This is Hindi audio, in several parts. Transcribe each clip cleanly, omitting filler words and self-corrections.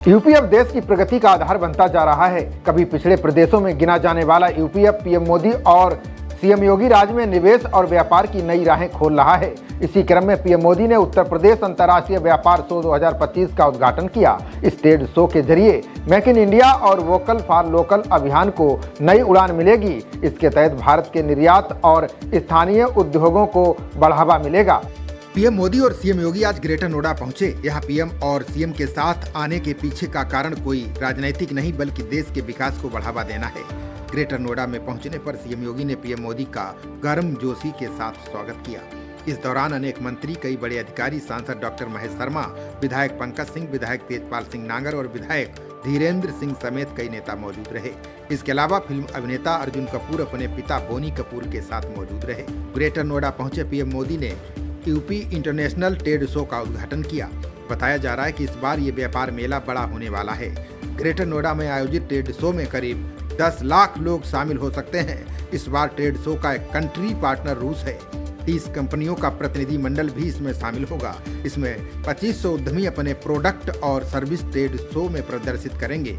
यूपी अब देश की प्रगति का आधार बनता जा रहा है। कभी पिछड़े प्रदेशों में गिना जाने वाला यूपी अब पीएम मोदी और सीएम योगी राज में निवेश और व्यापार की नई राहें खोल रहा है। इसी क्रम में पीएम मोदी ने उत्तर प्रदेश अंतर्राष्ट्रीय व्यापार शो 2025 का उद्घाटन किया। इस ट्रेड शो के जरिए मेक इन इंडिया और वोकल फॉर लोकल अभियान को नई उड़ान मिलेगी। इसके तहत भारत के निर्यात और स्थानीय उद्योगों को बढ़ावा मिलेगा। पीएम मोदी और सीएम योगी आज ग्रेटर नोएडा पहुंचे। यहाँ पीएम और सीएम के साथ आने के पीछे का कारण कोई राजनीतिक नहीं बल्कि देश के विकास को बढ़ावा देना है। ग्रेटर नोएडा में पहुंचने पर सीएम योगी ने पीएम मोदी का गर्मजोशी के साथ स्वागत किया। इस दौरान अनेक मंत्री, कई बड़े अधिकारी, सांसद डॉक्टर महेश शर्मा, विधायक पंकज सिंह, विधायक तेजपाल सिंह नागर और विधायक धीरेन्द्र सिंह समेत कई नेता मौजूद रहे। इसके अलावा फिल्म अभिनेता अर्जुन कपूर अपने पिता बोनी कपूर के साथ मौजूद रहे। ग्रेटर नोएडा पहुंचे पीएम मोदी ने यूपी इंटरनेशनल ट्रेड शो का उद्घाटन किया। बताया जा रहा है कि इस बार ये व्यापार मेला बड़ा होने वाला है। ग्रेटर नोएडा में आयोजित ट्रेड शो में करीब 10 लाख लोग शामिल हो सकते हैं। इस बार ट्रेड शो का एक कंट्री पार्टनर रूस है। 30 कंपनियों का प्रतिनिधि मंडल भी इसमें शामिल होगा। इसमें 2500 उद्यमी अपने प्रोडक्ट और सर्विस ट्रेड शो में प्रदर्शित करेंगे।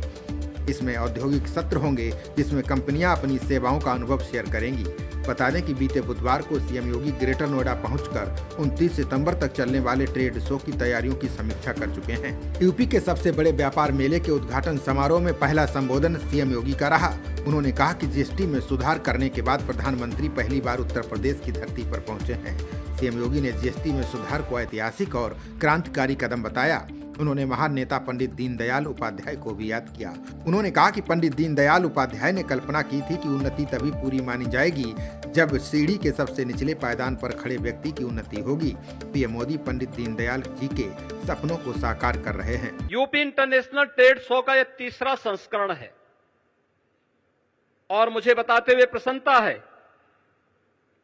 इसमें औद्योगिक सत्र होंगे जिसमें कंपनियां अपनी सेवाओं का अनुभव शेयर करेंगी। बता दें कि बीते बुधवार को सीएम योगी ग्रेटर नोएडा पहुंचकर 29 सितंबर तक चलने वाले ट्रेड शो की तैयारियों की समीक्षा कर चुके हैं। यूपी के सबसे बड़े व्यापार मेले के उद्घाटन समारोह में पहला संबोधन सीएम योगी का रहा। उन्होंने कहा कि जीएसटी में सुधार करने के बाद प्रधानमंत्री पहली बार उत्तर प्रदेश की धरती पर पहुंचे हैं। सीएम योगी ने जीएसटी में सुधार को ऐतिहासिक और क्रांतिकारी कदम बताया। उन्होंने महान नेता पंडित दीनदयाल उपाध्याय को भी याद किया। उन्होंने कहा कि पंडित दीनदयाल उपाध्याय ने कल्पना की थी कि उन्नति तभी पूरी मानी जाएगी जब सीढ़ी के सबसे निचले पायदान पर खड़े व्यक्ति की उन्नति होगी। पीएम मोदी पंडित दीनदयाल जी के सपनों को साकार कर रहे हैं। यूपी इंटरनेशनल ट्रेड शो का यह तीसरा संस्करण है और मुझे बताते हुए प्रसन्नता है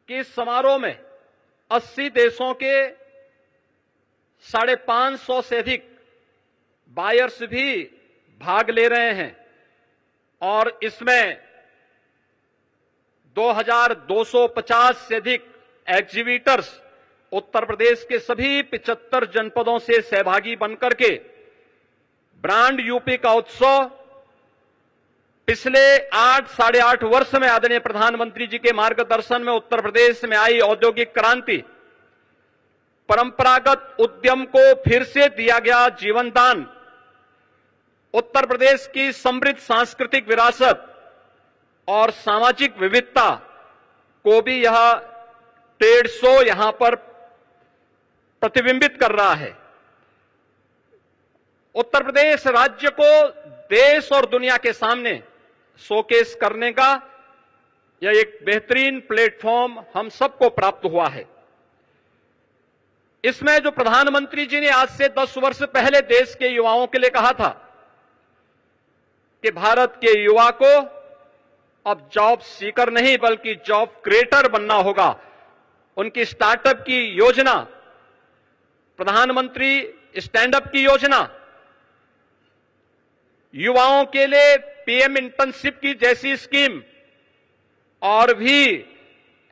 कि इस समारोह में 80 देशों के 550 से अधिक बायर्स भी भाग ले रहे हैं और इसमें 2250 से अधिक एग्जीबिटर्स उत्तर प्रदेश के सभी 75 जनपदों से सहभागी बनकर के ब्रांड यूपी का उत्सव पिछले 8 8.5 वर्ष में आदरणीय प्रधानमंत्री जी के मार्गदर्शन में उत्तर प्रदेश में आई औद्योगिक क्रांति, परंपरागत उद्यम को फिर से दिया गया जीवन दान, उत्तर प्रदेश की समृद्ध सांस्कृतिक विरासत और सामाजिक विविधता को भी यह ट्रेड शो यहां पर प्रतिबिंबित कर रहा है। उत्तर प्रदेश राज्य को देश और दुनिया के सामने शोकेस करने का यह एक बेहतरीन प्लेटफॉर्म हम सबको प्राप्त हुआ है। इसमें जो प्रधानमंत्री जी ने आज से 10 वर्ष पहले देश के युवाओं के लिए कहा था कि भारत के युवा को अब जॉब सीकर नहीं बल्कि जॉब क्रिएटर बनना होगा, उनकी स्टार्टअप की योजना, प्रधानमंत्री स्टैंड अप की योजना, युवाओं के लिए पीएम इंटर्नशिप की जैसी स्कीम और भी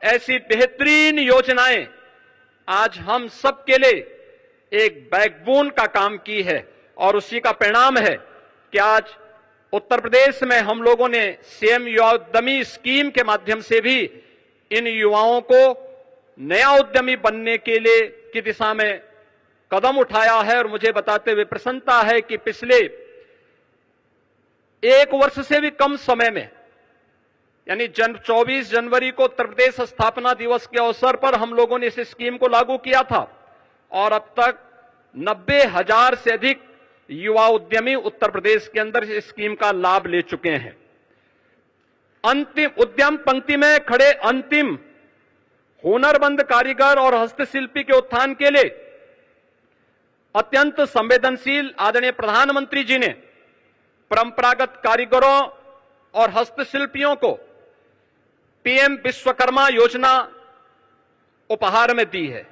ऐसी बेहतरीन योजनाएं आज हम सब के लिए एक बैकबोन का काम की है और उसी का परिणाम है कि आज उत्तर प्रदेश में हम लोगों ने सीएम युवा उद्यमी स्कीम के माध्यम से भी इन युवाओं को नया उद्यमी बनने के लिए की दिशा में कदम उठाया है। और मुझे बताते हुए प्रसन्नता है कि पिछले 1 वर्ष से भी कम समय में यानी 24 जनवरी को उत्तर प्रदेश स्थापना दिवस के अवसर पर हम लोगों ने इस स्कीम को लागू किया था और अब तक 90,000 से अधिक युवा उद्यमी उत्तर प्रदेश के अंदर इस स्कीम का लाभ ले चुके हैं। अंतिम उद्यम पंक्ति में खड़े अंतिम हुनरमंद कारीगर और हस्तशिल्पी के उत्थान के लिए अत्यंत संवेदनशील आदरणीय प्रधानमंत्री जी ने परंपरागत कारीगरों और हस्तशिल्पियों को पीएम विश्वकर्मा योजना उपहार में दी है।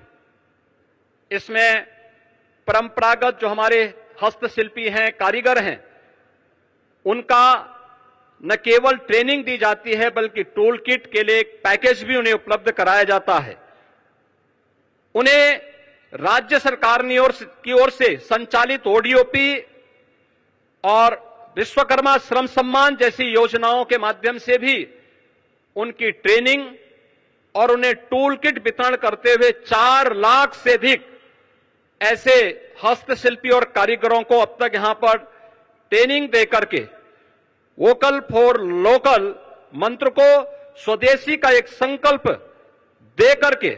इसमें परंपरागत जो हमारे हस्तशिल्पी हैं, कारीगर हैं, उनका न केवल ट्रेनिंग दी जाती है बल्कि टूल किट के लिए एक पैकेज भी उन्हें उपलब्ध कराया जाता है। उन्हें राज्य सरकार की ओर से संचालित ओडीओपी और विश्वकर्मा श्रम सम्मान जैसी योजनाओं के माध्यम से भी उनकी ट्रेनिंग और उन्हें टूल किट वितरण करते हुए 4 लाख से अधिक ऐसे हस्तशिल्पी और कारीगरों को अब तक यहां पर ट्रेनिंग देकर के वोकल फॉर लोकल मंत्र को, स्वदेशी का एक संकल्प देकर के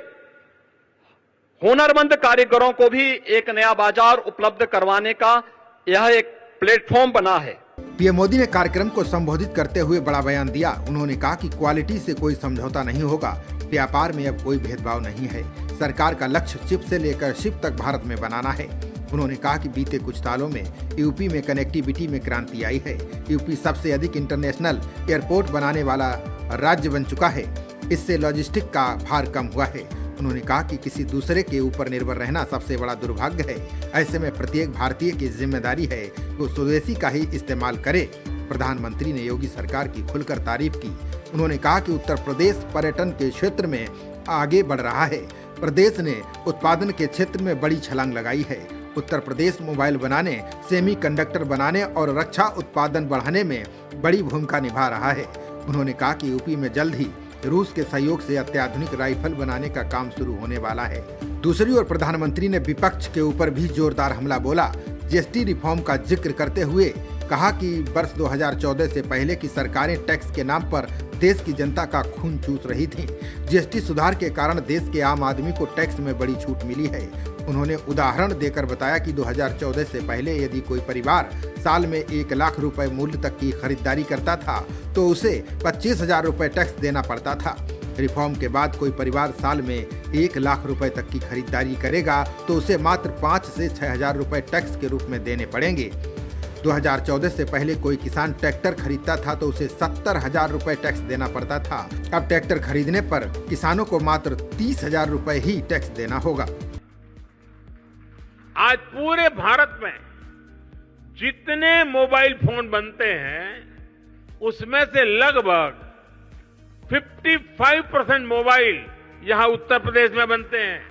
हुनरमंद कारीगरों को भी एक नया बाजार उपलब्ध करवाने का यह एक प्लेटफॉर्म बना है। पीएम मोदी ने कार्यक्रम को संबोधित करते हुए बड़ा बयान दिया। उन्होंने कहा कि क्वालिटी से कोई समझौता नहीं होगा, व्यापार में अब कोई भेदभाव नहीं है। सरकार का लक्ष्य चिप से लेकर शिप तक भारत में बनाना है। उन्होंने कहा कि बीते कुछ सालों में यूपी में कनेक्टिविटी में क्रांति आई है। यूपी सबसे अधिक इंटरनेशनल एयरपोर्ट बनाने वाला राज्य बन चुका है। इससे लॉजिस्टिक का भार कम हुआ है। उन्होंने कहा कि किसी दूसरे के ऊपर निर्भर रहना सबसे बड़ा दुर्भाग्य है। ऐसे में प्रत्येक भारतीय की जिम्मेदारी है कि वो स्वदेशी का ही इस्तेमाल करे। प्रधानमंत्री ने योगी सरकार की खुलकर तारीफ की। उन्होंने कहा कि उत्तर प्रदेश पर्यटन के क्षेत्र में आगे बढ़ रहा है। प्रदेश ने उत्पादन के क्षेत्र में बड़ी छलांग लगाई है। उत्तर प्रदेश मोबाइल बनाने, सेमीकंडक्टर बनाने और रक्षा उत्पादन बढ़ाने में बड़ी भूमिका निभा रहा है। उन्होंने कहा कि यूपी में जल्द ही रूस के सहयोग से अत्याधुनिक राइफल बनाने का काम शुरू होने वाला है। दूसरी ओर प्रधानमंत्री ने विपक्ष के ऊपर भी जोरदार हमला बोला। जीएसटी रिफॉर्म का जिक्र करते हुए कहा कि वर्ष 2014 से पहले की सरकारें टैक्स के नाम पर देश की जनता का खून चूस रही थीं। जीएसटी सुधार के कारण देश के आम आदमी को टैक्स में बड़ी छूट मिली है। उन्होंने उदाहरण देकर बताया कि 2014 से पहले यदि कोई परिवार साल में 1 लाख रुपए मूल्य तक की खरीदारी करता था तो उसे 25,000 रुपए टैक्स देना पड़ता था। रिफॉर्म के बाद कोई परिवार साल में 1 लाख रुपए तक की खरीदारी करेगा तो उसे मात्र 5 से 6,000 रुपए टैक्स के रूप में देने पड़ेंगे। 2014 से पहले कोई किसान ट्रैक्टर खरीदता था तो उसे 70,000 रुपए टैक्स देना पड़ता था। अब ट्रैक्टर खरीदने पर किसानों को मात्र 30,000 रुपए ही टैक्स देना होगा। आज पूरे भारत में जितने मोबाइल फोन बनते हैं उसमें से लगभग 55% मोबाइल यहां उत्तर प्रदेश में बनते हैं।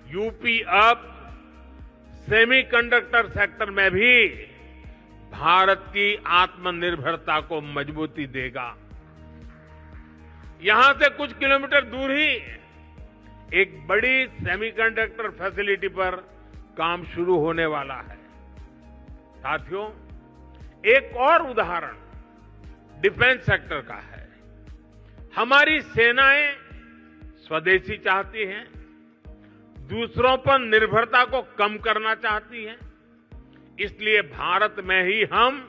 यूपी अब सेमीकंडक्टर सेक्टर में भी भारत की आत्मनिर्भरता को मजबूती देगा। यहां से कुछ किलोमीटर दूर ही एक बड़ी सेमीकंडक्टर फैसिलिटी पर काम शुरू होने वाला है। साथियों, एक और उदाहरण डिफेंस सेक्टर का है। हमारी सेनाएं स्वदेशी चाहती हैं, दूसरों पर निर्भरता को कम करना चाहती हैं। इसलिए भारत में ही हम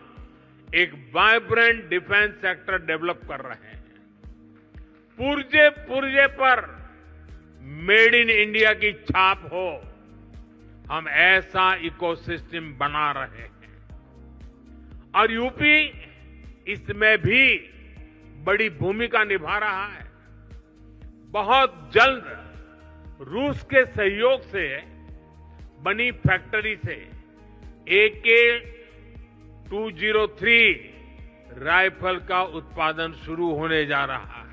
एक वाइब्रेंट डिफेंस सेक्टर डेवलप कर रहे हैं। पुर्जे पुर्जे पर मेड इन इंडिया की छाप हो, हम ऐसा इकोसिस्टम बना रहे हैं और यूपी इसमें भी बड़ी भूमिका निभा रहा है। बहुत जल्द रूस के सहयोग से बनी फैक्ट्री से AK-203 राइफल का उत्पादन शुरू होने जा रहा है।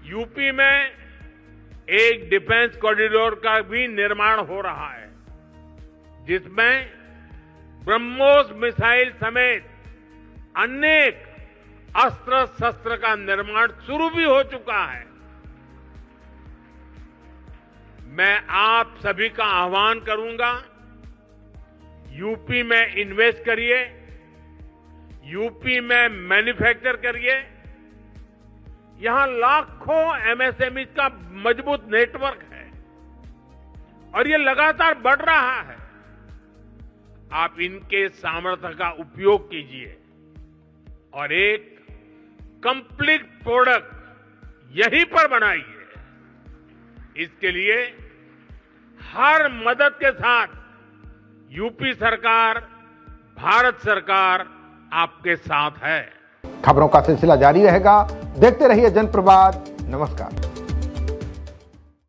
यूपी में एक डिफेंस कॉरिडोर का भी निर्माण हो रहा है, जिसमें ब्रह्मोस मिसाइल समेत अनेक अस्त्र शस्त्र का निर्माण शुरू भी हो चुका है। मैं आप सभी का आह्वान करूंगा, यूपी में इन्वेस्ट करिए, यूपी में मैन्युफैक्चर करिए। यहां लाखों एमएसएमई का मजबूत नेटवर्क है और ये लगातार बढ़ रहा है। आप इनके सामर्थ्य का उपयोग कीजिए और एक कंप्लीट प्रोडक्ट यहीं पर बनाइए। इसके लिए हर मदद के साथ यूपी सरकार, भारत सरकार आपके साथ है। खबरों का सिलसिला जारी रहेगा। देखते रहिए जनप्रवाद। नमस्कार।